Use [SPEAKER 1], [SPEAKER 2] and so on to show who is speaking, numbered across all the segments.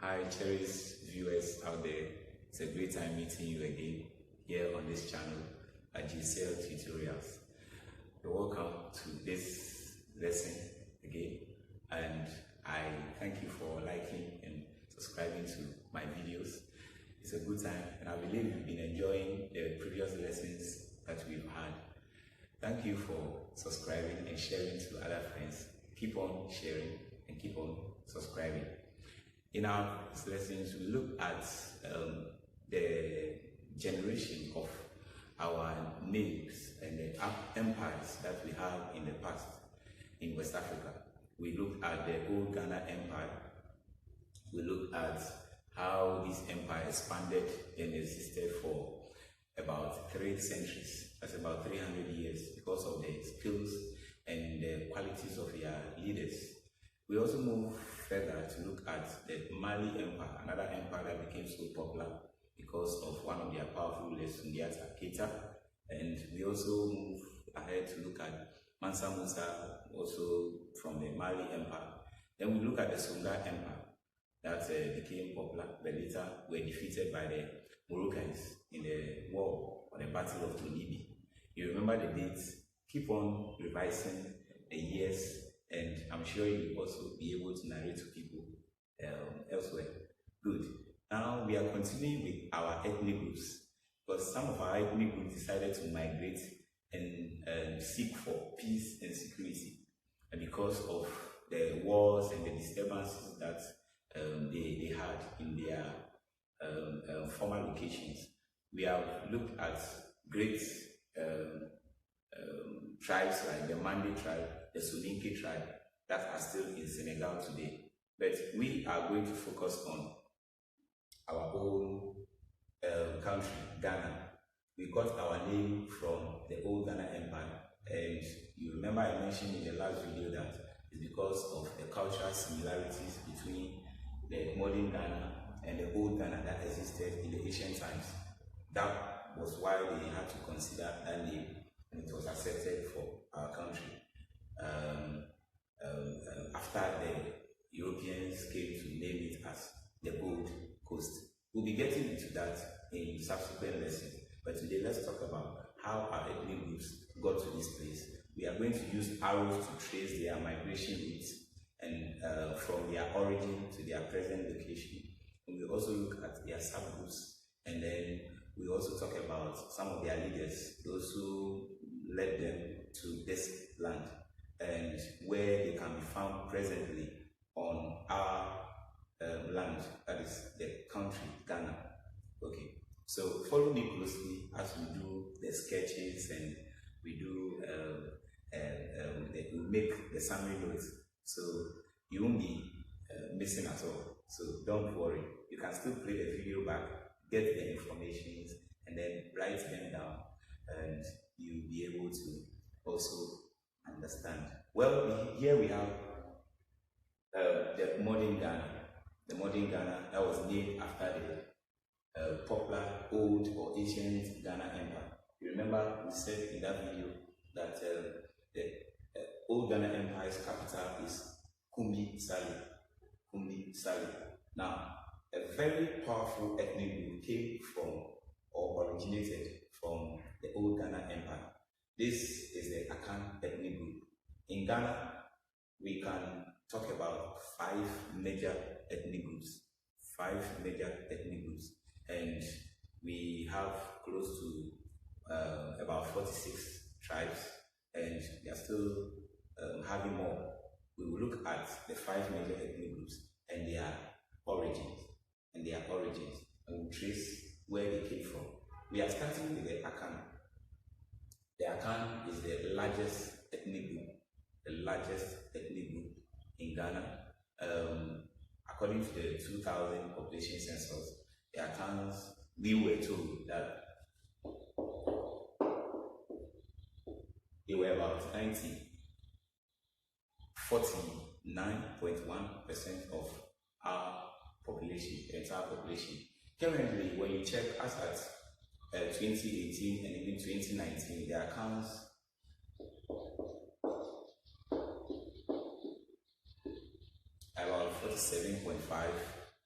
[SPEAKER 1] Hi, cherished viewers out there. It's a great time meeting you again here on this channel at GCL Tutorials. You're welcome to this lesson again, and I thank you for liking and subscribing to my videos. It's a good time, and I believe you've been enjoying the previous lessons that we've had. Thank you for subscribing and sharing to other friends. Keep on sharing and keep on subscribing. In our lessons, we look at the generation of our names and the empires that we have in the past in West Africa. We looked at the old Ghana Empire. We looked at how this empire expanded and existed for about 3 centuries. That's about 300 years because of the skills and the qualities of their leaders. We also move further to look at the Mali Empire, another empire that became so popular because of one of their powerful rulers, Sundiata Keita. And we also move ahead to look at Mansa Musa, also from the Mali Empire. Then we look at the Songhai Empire that became popular, but later were defeated by the Moroccans in the war or the Battle of Tonibi. You remember the dates? Keep on revising the years, and I'm sure you'll also be able to narrate to people elsewhere. Good. Now we are continuing with our ethnic groups, because some of our ethnic groups decided to migrate and seek for peace and security, and because of the wars and the disturbances that they had in their former locations. We have looked at great tribes like the Mande tribe, the Soninke tribe, that are still in Senegal today. But we are going to focus on our own country, Ghana. We got our name from the old Ghana Empire, and you remember I mentioned in the last video that it's because of the cultural similarities between the modern Ghana and the old Ghana that existed in the ancient times. That was why they had to consider that name, and it was accepted for our country. After the Europeans came to name it as the Gold Coast. We'll be getting into that in subsequent lessons, but today let's talk about how our ethnic groups got to this place. We are going to use arrows to trace their migration routes and from their origin to their present location. And we also look at their subgroups, and then we also talk about some of their leaders, those who led them to this land and where they can be found presently on our land, that is the country, Ghana. Okay, so follow me closely as we do the sketches and we do we make the summary notes, so you won't be missing at all. So don't worry, you can still play the video back, get the information, and then write them down, and you'll be able to also understand. Well, here we have the modern Ghana. The modern Ghana that was named after the popular old or ancient Ghana Empire. You remember we said in that video that the old Ghana Empire's capital is Kumbi Sali. Kumbi Sali. Now, a very powerful ethnic group came from or originated from the old Ghana Empire. This is the Akan ethnic group. In Ghana, we can talk about 5 major ethnic groups. 5 major ethnic groups. And we have close to about 46 tribes, and they are still having more. We will look at the 5 major ethnic groups and their origins. And we'll trace where they came from. We are starting with the Akan. The Akan is the largest ethnic group. The largest ethnic group in Ghana. According to the 2000 population census, the Akans, we were told that they were about 49.1% of our population, the entire population. Currently, when you check us at 2018 and even 2019, the Akans about 47.5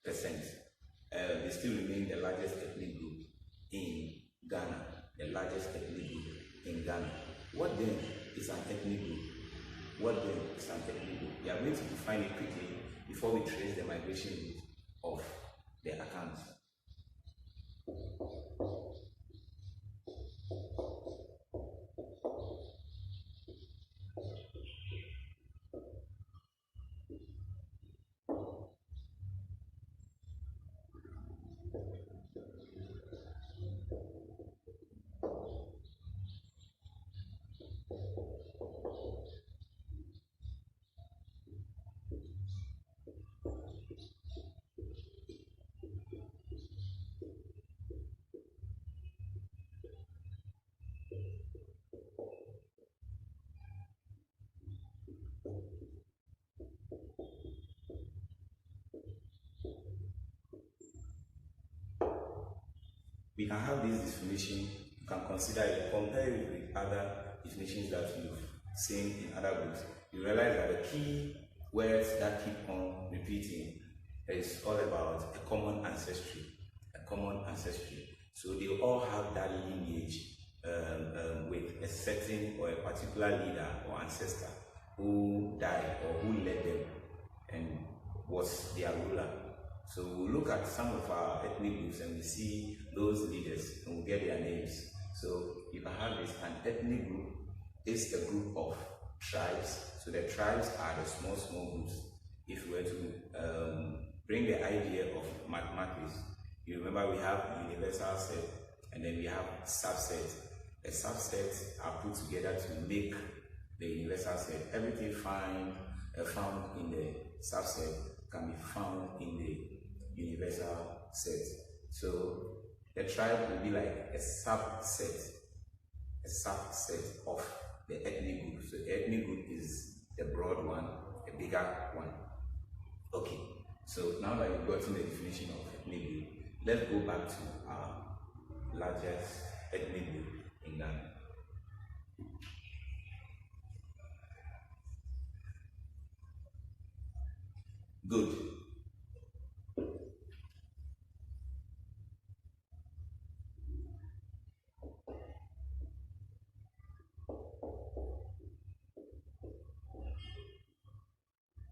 [SPEAKER 1] They still remain the largest ethnic group in Ghana. The largest ethnic group in Ghana. What then is an ethnic group? What then is an ethnic group? We are going to define it quickly before we trace the migration route of the Akans. We can have this definition, you can consider it, compare it with other definitions that you've seen in other books. You realize that the key words that keep on repeating is all about a common ancestry. A common ancestry. So they all have that lineage with a certain or a particular leader or ancestor who died or who led them and was their ruler. So we'll look at some of our ethnic groups and we see those leaders and we'll get their names. So you can have this. An ethnic group is the group of tribes. So the tribes are the small groups. If we were to bring the idea of mathematics, you remember we have universal set and then we have subsets. The subsets are put together to make the universal set. Everything found in the subset can be found in the universal set. So the tribe will be like a subset of the ethnic group. So the ethnic group is the broad one, the bigger one. Okay, so now that you've gotten the definition of ethnic group, let's go back to our largest ethnic group in Ghana. Good.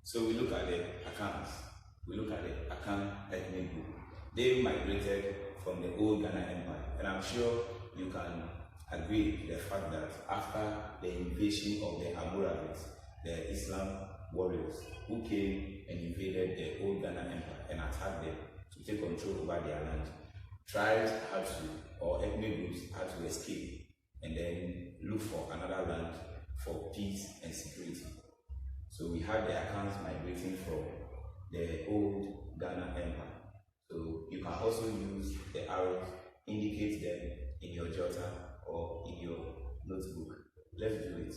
[SPEAKER 1] So we look at the Akans. We look at the Akan ethnic group. They migrated from the old Ghana Empire, and I'm sure you can agree with the fact that after the invasion of the Amurabites, the Islam warriors who came and invaded the old Ghana Empire and attacked them to take control over their land, tribes had to, or ethnic groups had to escape and then look for another land for peace and security. So we had the Akans migrating from the old Ghana Empire. So you can also use the arrows, indicate them in your jotter or in your notebook. Let's do it.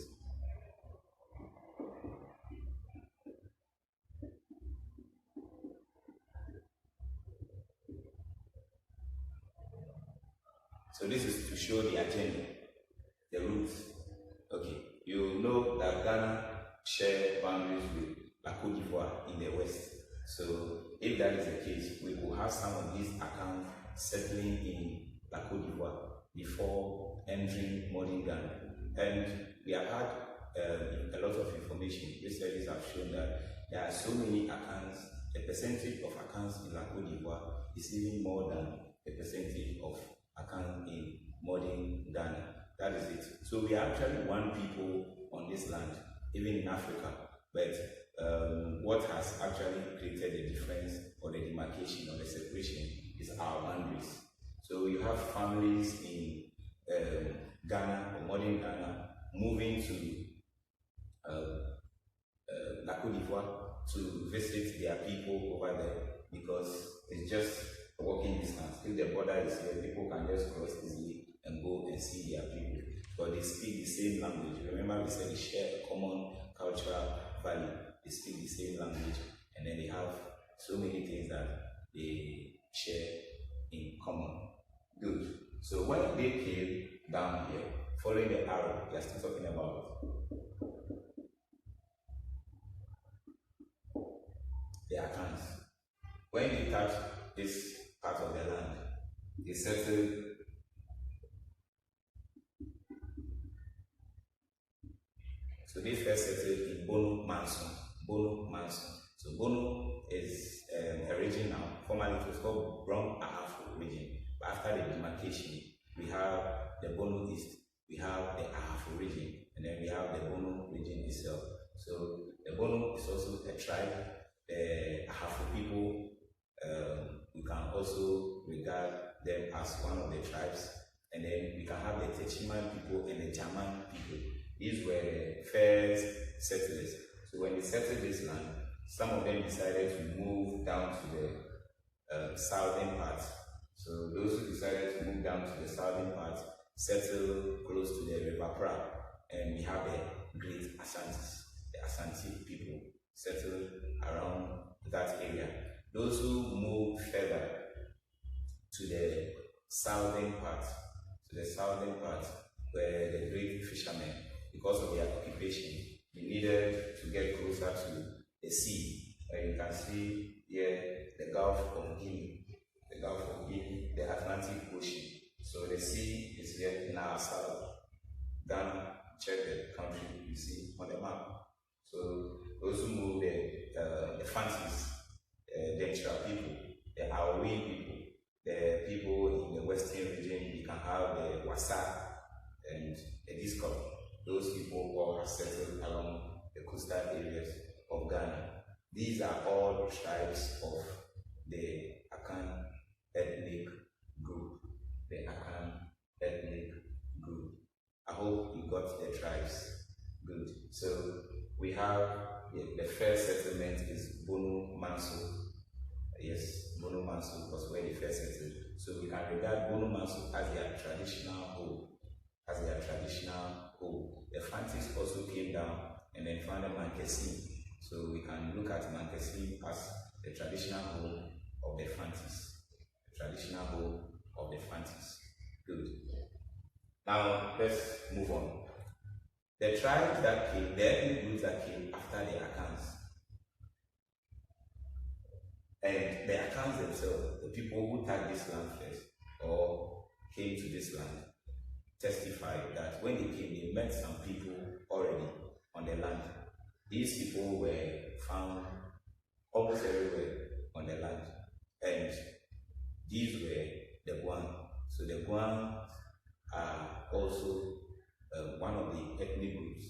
[SPEAKER 1] So this is to show the agenda, the roots. Okay, you know that Ghana share boundaries with La Côte d'Ivoire in the west. So if that is the case, we will have some of these accounts settling in La Côte d'Ivoire before entering modern Ghana. And we have had a lot of information. These studies have shown that there are so many accounts. The percentage of accounts in La Côte d'Ivoire is even more than the percentage of accounts in modern Ghana. That is it. So we are actually one people on this land, even in Africa. But what has actually created the difference or the demarcation or the separation is our boundaries. So you have families in Ghana or modern Ghana moving to La Côte d'Ivoire to visit their people over there because it's just a walking distance. If the border is here, people can just cross easily and go and see their people. But they speak the same language. Remember we said they share a common cultural value. They speak the same language and then they have so many things that they share in common. Good. So when they came down here, following the arrow, we are still talking about the accounts. when they touch this part of the land, they settle. So they first settled in Bono Manson. Bono Manson. So Bono is a region now. Formerly it was called Brom Ahafo region. But after the demarcation, we have the Bono East, we have the Ahafo region, and then we have the Bono region itself. So the Bono is also a tribe. The Ahafo people, we can also regard them as one of the tribes. And then we can have the Techiman people and the German people. These were the first settlers. So when they settled this land, some of them decided to move down to the southern part. So those who decided to move down to the southern part settle close to the River Pra, and we have the Great Asantis, the Asante people settled around that area. Those who moved further to the southern part, were the great fishermen. Because of their occupation, they needed to get closer to the sea. And you can see here the Gulf of Guinea, the Atlantic Ocean. So the sea is here in our south. Ghana, check the country you see on the map. So those who moved the Fantis, the Denchira people, the Aoi people, the people in the western region, you can have the Wasa and the Discord. Those people all are settled along the coastal areas of Ghana. These are all tribes of the Akan ethnic group. I hope you got the tribes. Good. So we have the first settlement is Bono Manso. Yes, Bono Manso was where they first settled. So we can regard Bono Manso as their traditional home. The Fantis also came down and then founded Mankesim. So we can look at Mankesim as the traditional home of the Fantis. Good. Now let's move on. The tribes that came, the ethnic groups that came after the Akans. And the Akans themselves, the people who tagged this land first or came to this land, testified that when they came, they met some people already on the land. These people were found almost everywhere on the land, and these were the Guan. So the Guan are also one of the ethnic groups.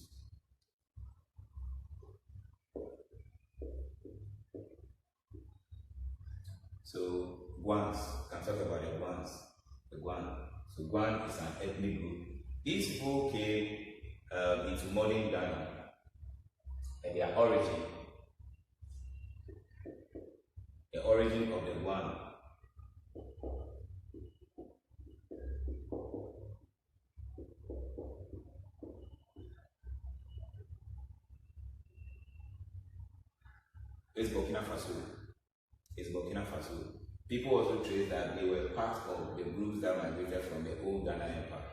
[SPEAKER 1] So Guans, can talk about the Guans. The Guan. So Guan is an ethnic group. These people came into modern Ghana, and their origin, the origin of the Guan, is Burkina Faso. People also trace that they were part of the groups that migrated from the old Ghana Empire,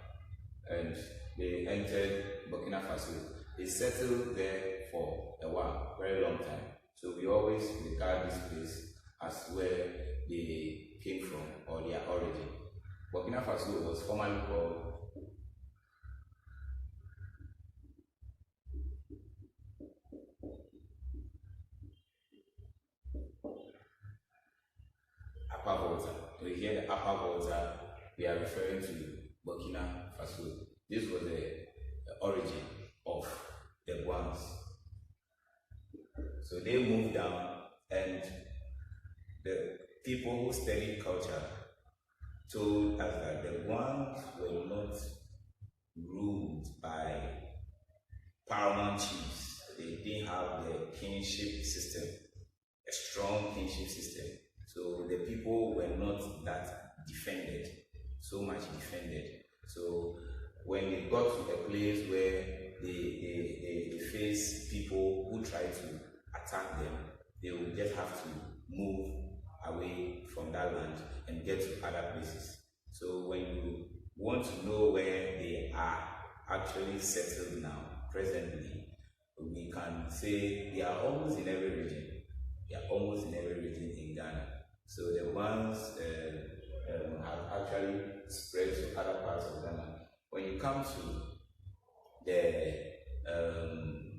[SPEAKER 1] and they entered Burkina Faso. They settled there for a while, very long time. So we always regard this place as where they came from or their origin. Burkina Faso was formerly called Upper Volta. We hear the Upper Volta, we are referring to Burkina Faso. This was the origin of the Guans. So they moved down, and the people who studied culture told us that the Guans were not ruled by paramount chiefs. They didn't have the kinship system, a strong kinship system. So the people were not that defended, so much defended. So when they got to a place where they face people who try to attack them, they will just have to move away from that land and get to other places. So when you want to know where they are actually settled now, presently, we can say they are almost in every region. They are almost in every region in Ghana. So the ones have actually spread to other parts of Ghana. When you come to the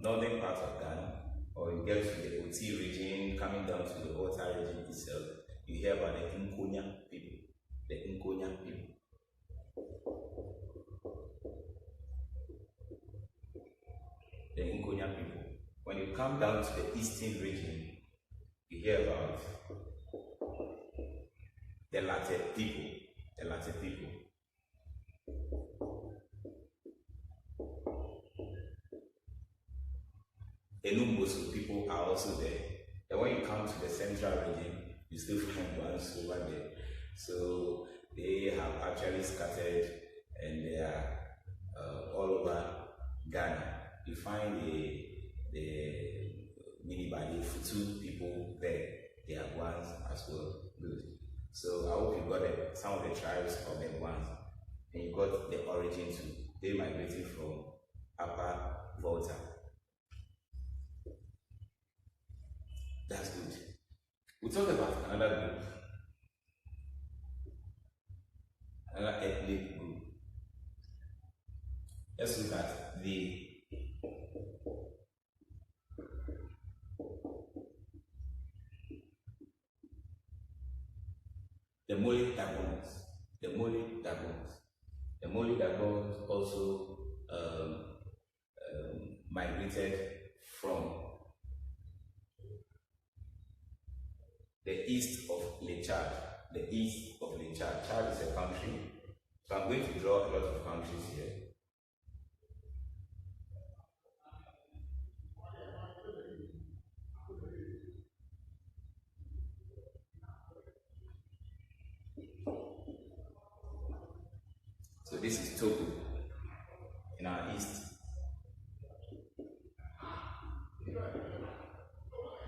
[SPEAKER 1] northern part of Ghana, or you get to the Oti region, coming down to the Volta region itself, you hear about the Nkonya people. The Nkonya people. The Nkonya people. When you come down to the eastern region, you hear about the Latte people. The Latte people. Enumboso people are also there. And when you come to the central region, you still find ones over there. So they have actually scattered and they are all over Ghana. You find the Minibadi Futu people there. They are ones as well. Good. So I hope you got some of the tribes of the ones, and you got the origin too. They migrated from Upper Volta. That's good. We talk about another group, another ethnic group. Let's look at the Mole Dagons. The Mole Dagons. The Mole Dagons also migrated from the east of Le Chad. The east of Le Chad. Chad is a country. So I'm going to draw a lot of countries here. So this is Togo in our east.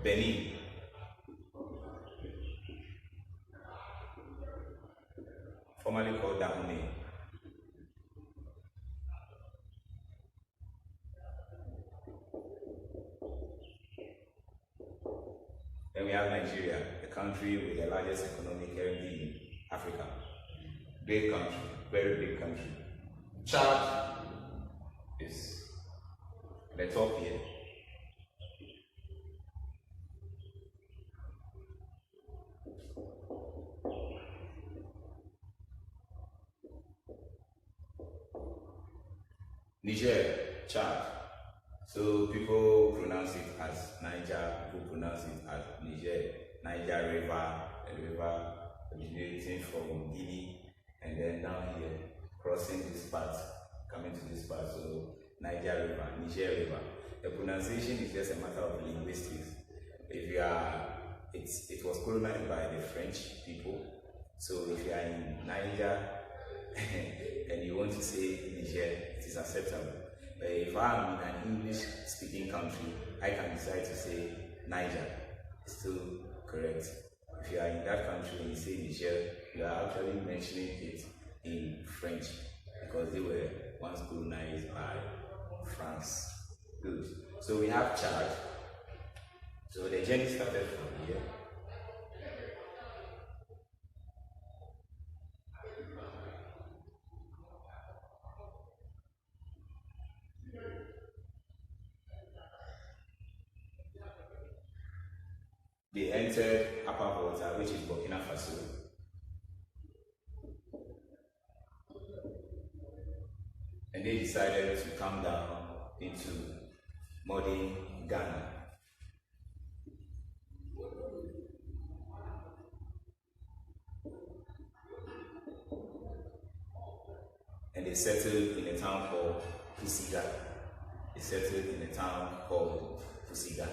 [SPEAKER 1] Benin. Formerly called Dahomey. Then we have Nigeria, the country with the largest economic area in Africa. Big country, very big country. Chad is the top here. Niger, Chad. So people pronounce it as Niger, people pronounce it as Niger. Niger River, a river originating from Guinea, and then down here, crossing this part, coming to this part. So Niger River, Niger River. The pronunciation is just a matter of linguistics. If you are, it was colonized by the French people. So if you are in Niger and you want to say Niger, it is acceptable. But if I'm in an English-speaking country, I can decide to say Niger. It's still correct. If you are in that country and you say Niger, you are actually mentioning it in French because they were once colonized by France. Good. So we have Chad. So the journey started from here. They entered Upper Volta, which is Burkina Faso. And they decided to come down into modern Ghana. And they settled in a town called Fusiga. They settled in a town called Fusiga.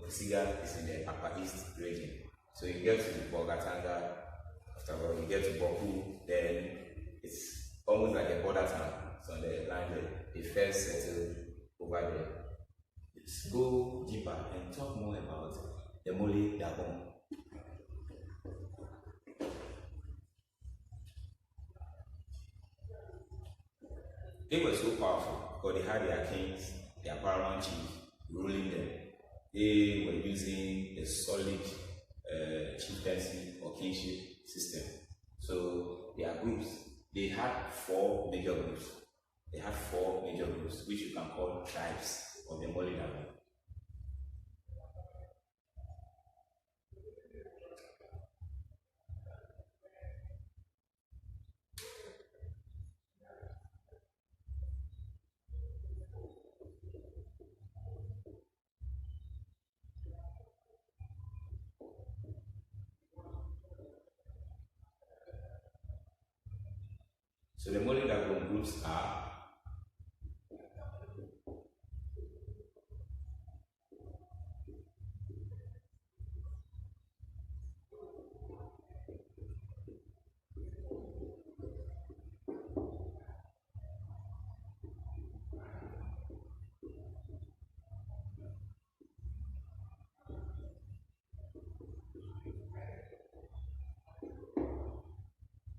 [SPEAKER 1] Fusiga is in the Upper East region. So you get to Bogatanga, after you get to Boku, then it's almost like a border town. So on the line they first settled over there. Let's go deeper and talk more about the Mole Dagon. They were so powerful because they had their kings, their paramount chiefs ruling them. They were using a solid chieftaincy or kinship system. So there are groups. They had four major groups. Which you can call tribes of the Mole Dagon. So the Mole Dagon groups are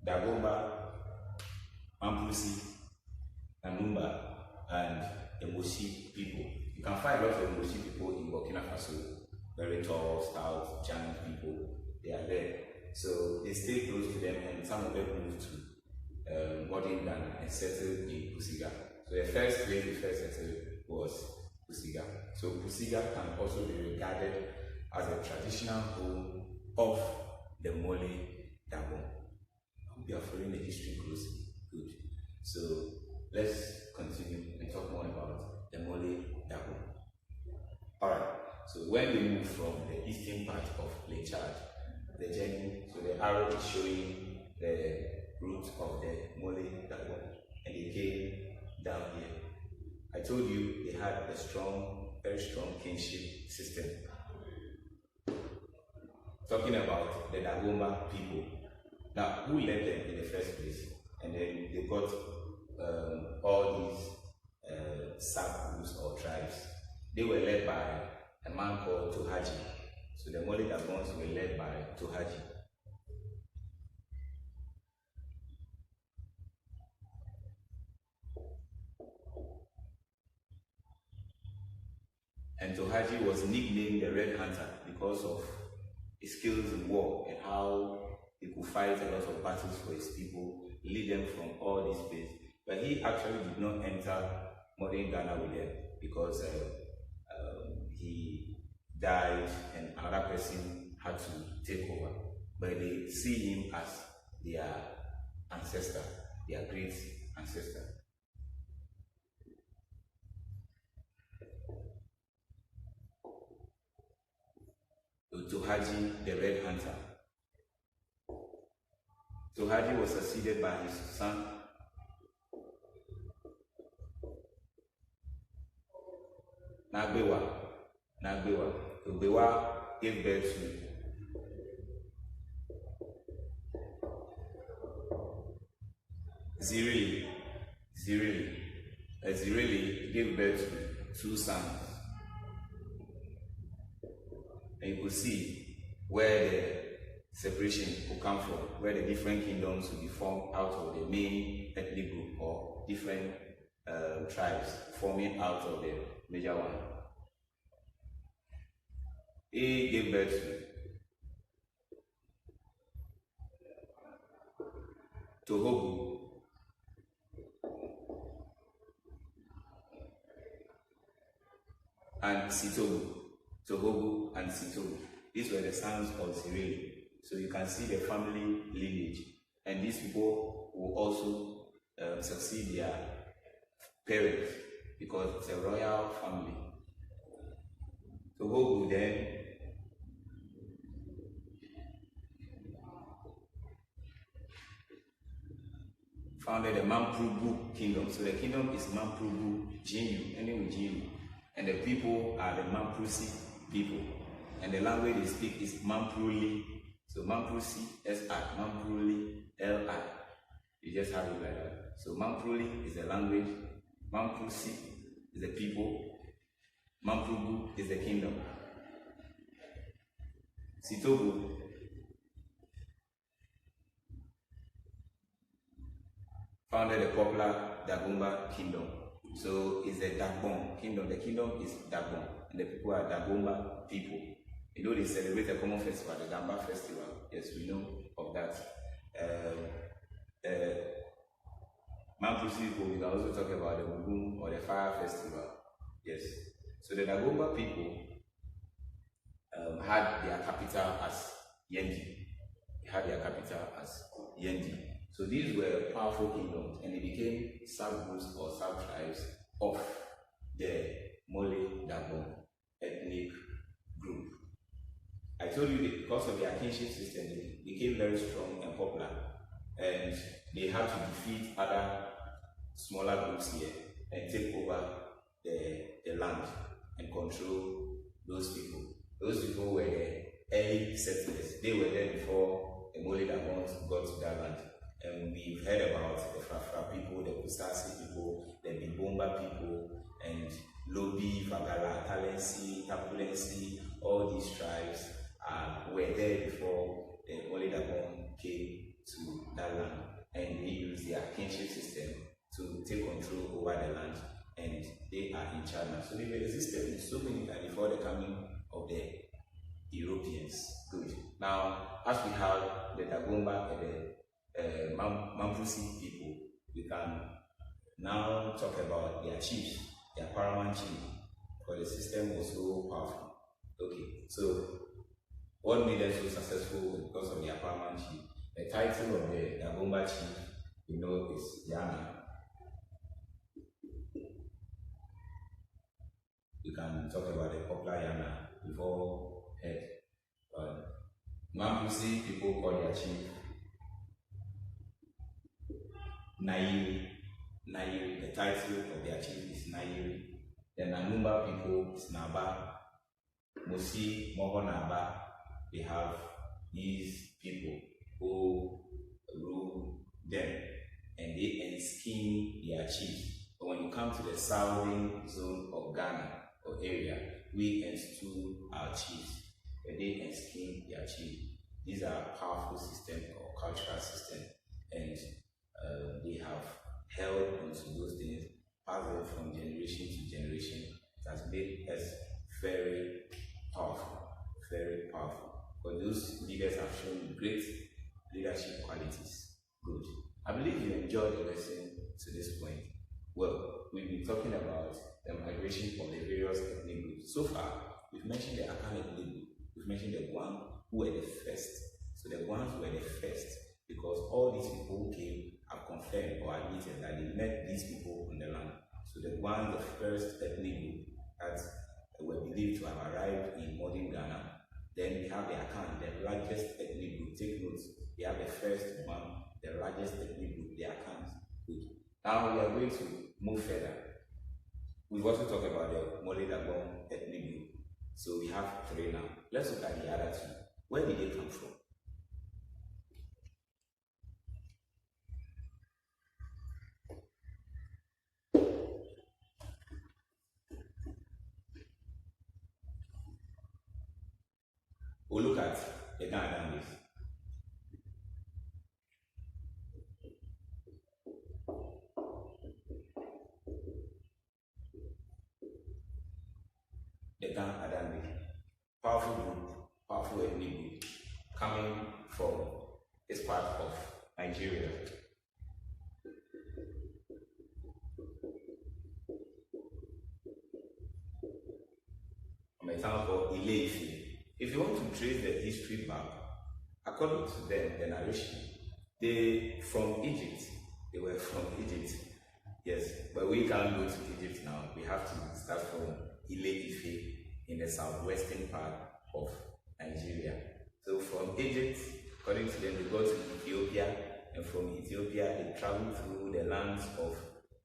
[SPEAKER 1] Dagomba, Mamprusi, Nanumba, and the Moshi people. You can find lots of Moshi people in Burkina Faso, very tall, stout, giant people. They are there. So they stay close to them, and some of them moved to modern Ghana and settled in Pusiga. So the first place they first settled was Pusiga. So Pusiga can also be regarded as a traditional home of the Mole Dagon. We are following the history closely. Good. So let's continue and talk more about the Mole Dagon. Alright, so when we move from the eastern part of Lake Chad, the journey, so the arrow is showing the route of the Mole Dagon, and they came down here. I told you they had a strong, very strong kinship system. Talking about the Dagomba people. Now, who led them in the first place? And then they got all these subgroups or tribes. They were led by a man called Tohaji. So the Mole Dagons were led by Tohaji. And Tohaji was nicknamed the Red Hunter because of his skills in war and how he could fight a lot of battles for his people, lead them from all these places. But he actually did not enter modern Ghana with them because he died and another person had to take over. But they see him as their ancestor, their great ancestor. Tohaji, the Red Hunter. Tohaji was succeeded by his son Nagbewa. Nagbewa gave birth to Zirili. Zirili gave birth to two sons. And you could see where the separation will come from, where the different kingdoms will be formed out of the main ethnic group or different tribes forming out of the major one. He gave birth to Tohogu, and Sitogu. Tohogu and Sitogu. These were the sons of Zirili. So you can see the family lineage. And these people will also succeed their parents because it's a royal family. Tohogu then founded the Mamprugu kingdom. So the kingdom is Mamprugu Jinyu, ending with Jinyu. And the people are the Mamprusi people. And the language they speak is Mampruli. So Mamprusi, S-I, Mampruli, L-I. You just have it like that. So Mampruli is the language, Mamprusi is the people, Mamprugu is the kingdom. Sitogu founded the popular Dagomba kingdom. So it's the Dagbon kingdom. The kingdom is Dagbon, and the people are Dagomba people. You know, they celebrate a common festival, the Gamba Festival. Yes, we know of that. Mampusi people, we can also talk about the Mugun or the Fire Festival. Yes. So the Dagomba people had their capital as Yendi. They had their capital as Yendi. So these were powerful kingdoms, and they became subgroups or sub-tribes of the Mole Dagom ethnic group. I told you that because of their kinship system, they became very strong and popular, and they had to defeat other smaller groups here and take over the land and control those people. Those people were the early settlers. They were there before the Mole Dagons got to that land. And we've heard about the Frafra people, the Kusasi people, the Bibomba people, and Lobi, Fagala, Talensi, Tapulensi, all these tribes were there before the Mole Dagon came to that land. And they used their kinship system to take control over the land, and they are in charge now. So they existed in so many times before the coming of the Europeans. Good. Now, as we have the Dagomba and the Mampusi people, we can now talk about their chiefs, their paramount chief, because the system was so powerful. Okay, so what made them so successful because of their paramount chief? The title of the Dagomba chief, we know, is Yana. We can talk about the popular Yana before head. Mampusi people call their chief Nairi. Nairi, the title of their chief is Nairi. The Nanumba people is Naba. Musi, Moho Naba. They have these people who rule them, and they enskin their chief. But when you come to the southern zone of Ghana or area, we install our chiefs, and they enskin their chief. These are powerful systems or cultural systems, and they have held onto those things, passed them from generation to generation. It has made us very powerful, very powerful. But those leaders have shown great leadership qualities. Good. I believe you enjoyed the lesson to this point. Well, we've been talking about the migration of the various ethnic groups. So far, we've mentioned the Akan ethnic group. We've mentioned the Guan, who were the first. So the Guans were the first because all these people who came have confirmed or admitted that they met these people on the land. So the Guan, the first ethnic group that were believed to have arrived in modern Ghana. Then we have the Akan, the largest ethnic group. Take note, we have the first one, the largest ethnic group, the Akans. Good. Now we are going to move further. We've also talked about the Mole Dagom ethnic group. So we have three now. Let's look at the other two. Where did they come from? We'll look at the Ghana language. The Ghana language. Powerful group, powerful ethnic group, coming from this part of Nigeria. An example, Ile-Ife. If you want to trace the history back, according to them, the narration, they from Egypt. They were from Egypt. Yes, but we can't go to Egypt now. We have to start from Ile-Ife in the southwestern part of Nigeria. So from Egypt, according to them, they go to Ethiopia, and from Ethiopia, they traveled through the lands of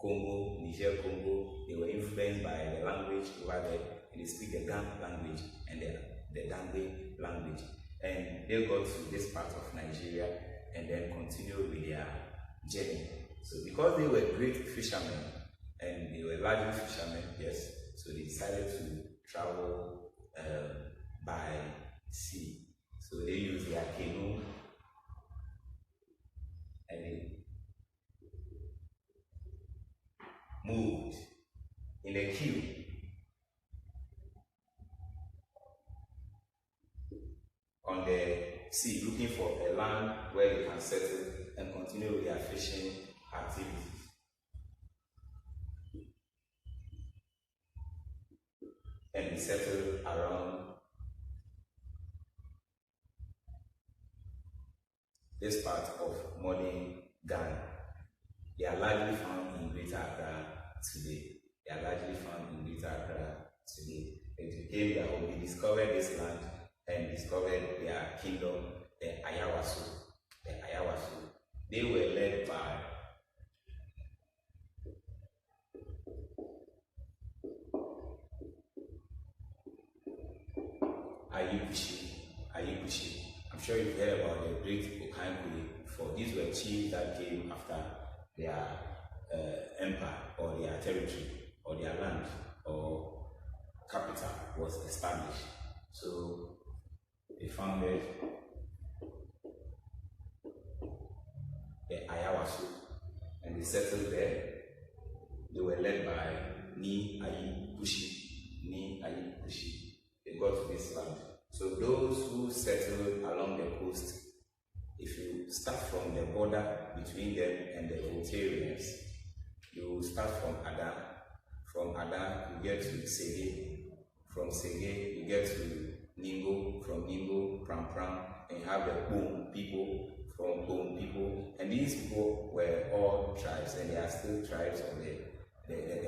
[SPEAKER 1] Congo, Niger, Congo. They were influenced by the language over there, and they speak the Gan language and the Dangbe language. And they got to this part of Nigeria and then continued with their journey. So because they were great fishermen, and they were large fishermen, yes, so they decided to travel by sea. So they used their canoe and they moved in a queue. settle and continue with their fishing activities. And we settle around this part of modern Ghana. They are largely found in Greater Accra today. They are largely found in Greater Accra today. It became their home. They discovered this land and discovered their kingdom, the Ayawaso. The Ayawaso. They were led by Ayubushi. I'm sure you've heard about the great Okankwe, for these were chiefs that came after their empire or their territory or their land or capital was established. So they founded the Ayawaso and they settled there. They were led by Ni Ayubushi. They got to this land. So those who settled along the coast, if you start from the border between them and the Voltarians, you start from Ada. From Ada, you get to Sege. From Sege, you get to Ningo. From Ningo, Pram Pram, and you have the Boom people. From Boom people, and these people were all tribes, and they are still tribes of the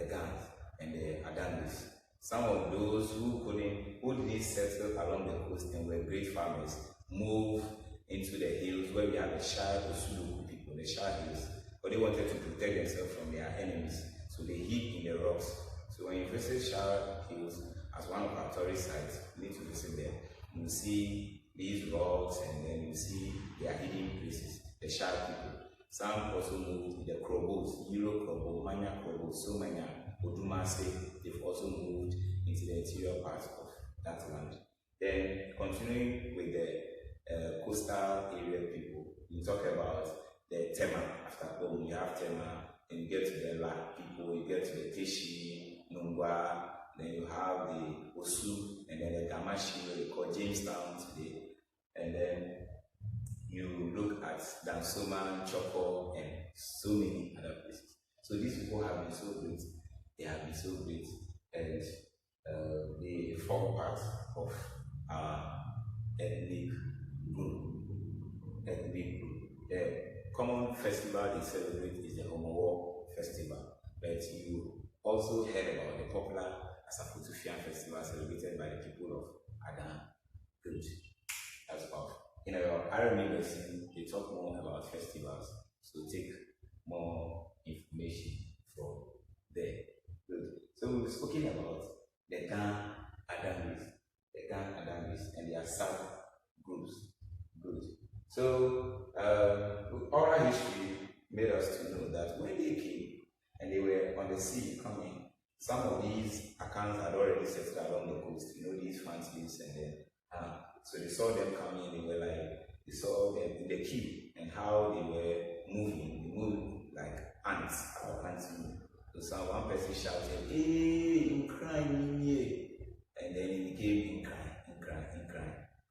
[SPEAKER 1] Gans and the Adangis. Some of those who didn't settle along the coast and were great farmers moved into the hills where we have the Shire Osuluku people, the Shire Hills, but they wanted to protect themselves from their enemies, so they hid in the rocks. So when you visit Shire Hills as one of our tourist sites, you need to visit there. You see these rocks, and then you see their hidden places, the Shire people. Some also moved in the Krobos, Euro Krobo, Manya Krobo, Somanya, Odumase. They've also moved into the interior part of that land. Then, continuing with the coastal area people, you talk about the Tema. After home, you have Tema, and you get to the La people, you get to the Teshi, Nungwa, then you have the Osu, and then the Gamashi, where you call Jamestown today. And then you look at Dansoman, Choco, and so many other places. So these people have been so great. They have been so great, and they form part of our ethnic group. The common festival they celebrate is the Homowo Festival, but you also heard about the popular Asafotufian Festival celebrated by the people of Adam. Good. That's powerful. In our RME lesson, they talk more about festivals, so take more information from there. Good. So we've spoken about the Gan Adambis, and their sub-groups. Good. So oral history made us to know that when they came and they were on the sea coming, some of these accounts had already settled along the coast, these families, and then so they saw them coming, they saw them in the queue and how they were moving. They moved like ants, our ants move. So one person shouted, "Hey, in crime, yeah," and then it became in crime.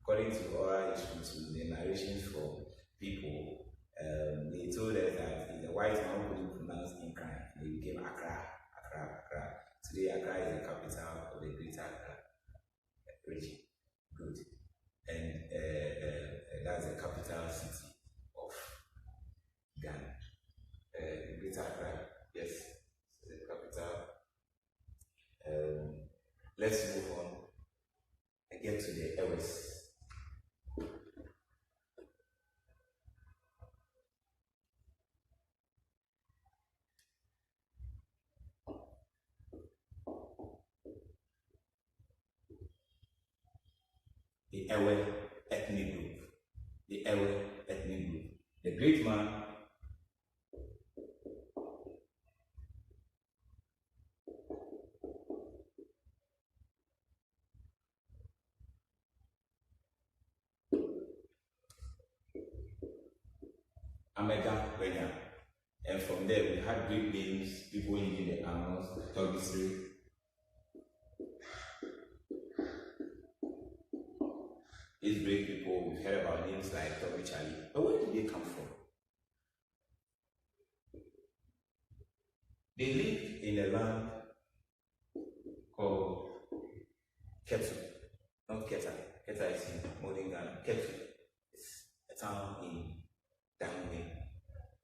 [SPEAKER 1] According to oral history, to the narrations from people, they told us that if the white man couldn't pronounce in crime, they became Accra. Today, Accra is the capital of the Greater Accra region. Good. And that's the capital city of Ghana. Greater Accra, yes, the capital. Let's move on and get to the Ewes. The Ewe ethnic group. The great man Amega Wenya. And from there we had great names, people living the annals, Togisri. These great people, we've heard about names like Toby Charlie. But where did they come from? They lived in a land called Ketu, not Keta. Keta is in modern Ghana. Ketu is a town in Dahomey,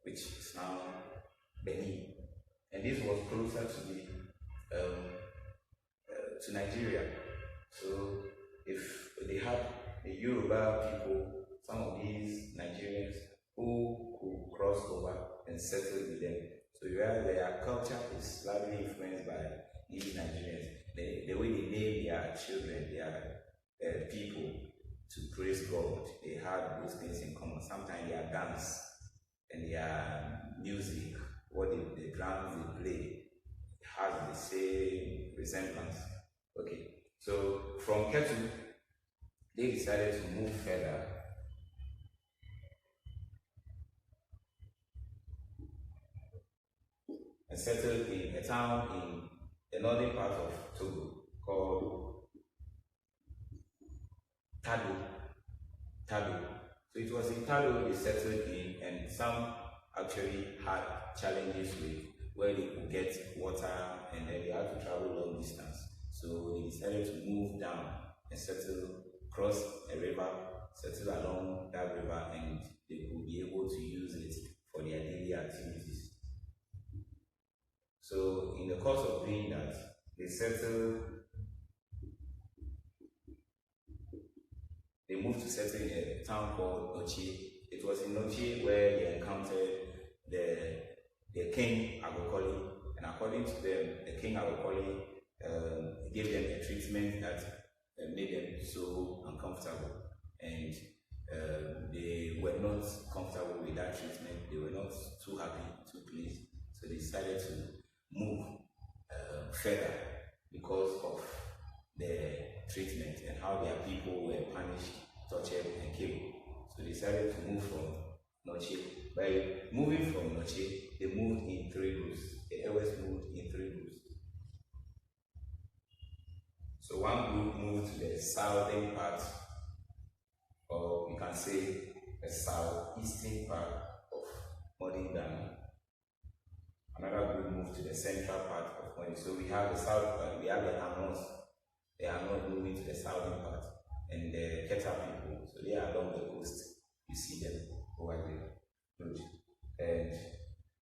[SPEAKER 1] which is now Benin. And this was closer to Nigeria. So if they had the Yoruba people, some of these Nigerians who could cross over and settle with them. So their culture is largely influenced by these Nigerians. The way they name their children, their people to praise God, they had those things in common. Sometimes their dance and their music, the drums they play, has the same resemblance. Okay, so from Ketu, they decided to move further and settled in a town in the northern part of Togo called Tado. So it was in Tado they settled in, and some actually had challenges with where they could get water, and then they had to travel long distance. So they decided to move down and cross a river, settle along that river, and they could be able to use it for their daily activities. So in the course of doing that, they moved to settle in a town called Nochi. It was in Nochi where they encountered the king Agokoli, and according to them, the king Agokoli gave them a treatment that made them so uncomfortable, and they were not comfortable with that treatment. They were not too happy, too pleased, so they decided to move further because of the treatment and how their people were punished, tortured, and killed. So they decided to move from Noche. By moving from Noche, they moved in 3 groups. The Ewes moved in 3 groups. So one group moved to the southern part, or you can say the southeastern part of modern Ghana. Another group moved to the central part of Mali. So we have the south part, we have the Anos. They are not moving to the southern part. And the Keta people, so they are along the coast. You see them over there. Good. And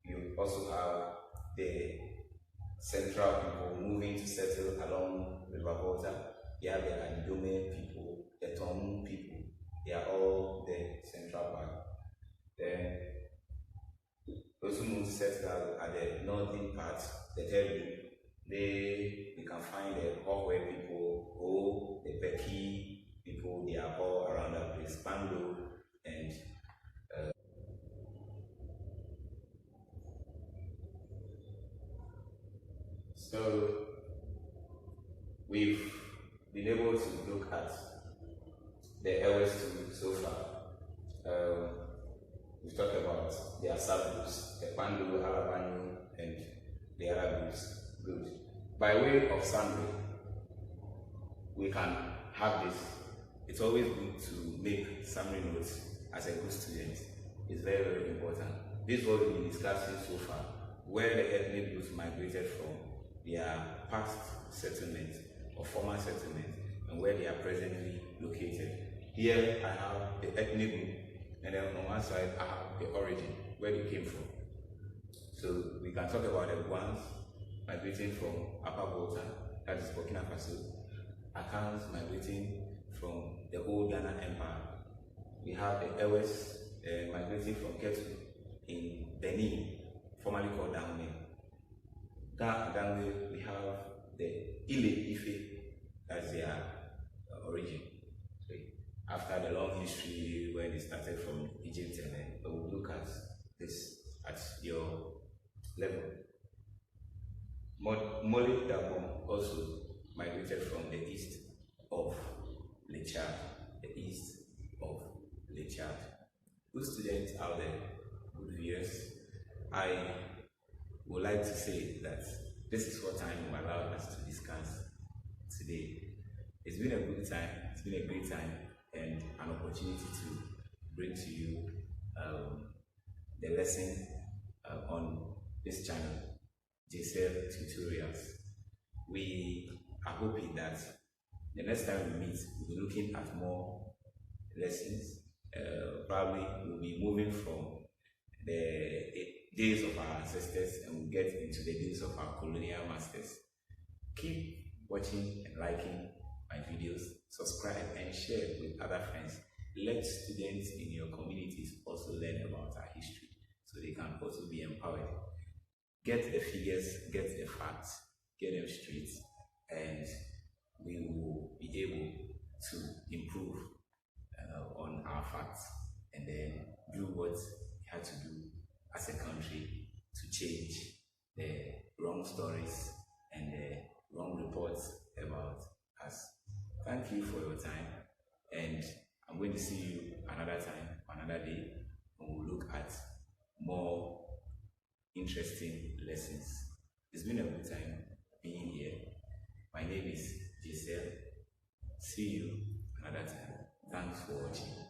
[SPEAKER 1] you also have the central people moving to settle along River Volta. You have the Adidome people, the Tomu people. They are all the central part. Then those who move to settle at the northern part, the third group, we can find the Hokwe people, the Peki people. They are all around that place, Pando, and so we've been able to look at the LS2 so far. We've talked about their subgroups, the Pando, Alabanu, and the other groups. Good. By way of summary, we can have this. It's always good to make summary notes as a good student. It's very, very important. This is what we've been discussing so far, where the ethnic groups migrated from their past settlement or former settlement and where they are presently located. Here I have the ethnic group, and then on one side I have the origin, where they came from. So we can talk about the ones migrating from Upper Volta, that is Burkina Faso, Akans migrating from the old Ghana Empire. We have the Ewes migrating from Ketu in Benin, formerly called Dahomey. Dahomey, we have the Ile Ife, that's their origin. So after the long history where they started from Egypt, and then we'll look at this at your level. Mole Dabon also migrated from the east of Le Chad, the east of Le Chad. Good students out there, good viewers, I would like to say that this is what time you allowed us to discuss today. It's been a good time, it's been a great time, and an opportunity to bring to you the lesson on this channel. JCL Tutorials. We are hoping that the next time we meet, we'll be looking at more lessons. Probably we'll be moving from the days of our ancestors and we'll get into the days of our colonial masters. Keep watching and liking my videos, subscribe and share with other friends. Let students in your communities also learn about our history so they can also be empowered. Get the figures, get the facts, get them straight, and we will be able to improve on our facts and then do what we have to do as a country to change the wrong stories and the wrong reports about us. Thank you for your time, and I'm going to see you another time, another day, and we'll look at more interesting lessons. It's been a good time being here. My name is Giselle. See you another time. Thanks for watching.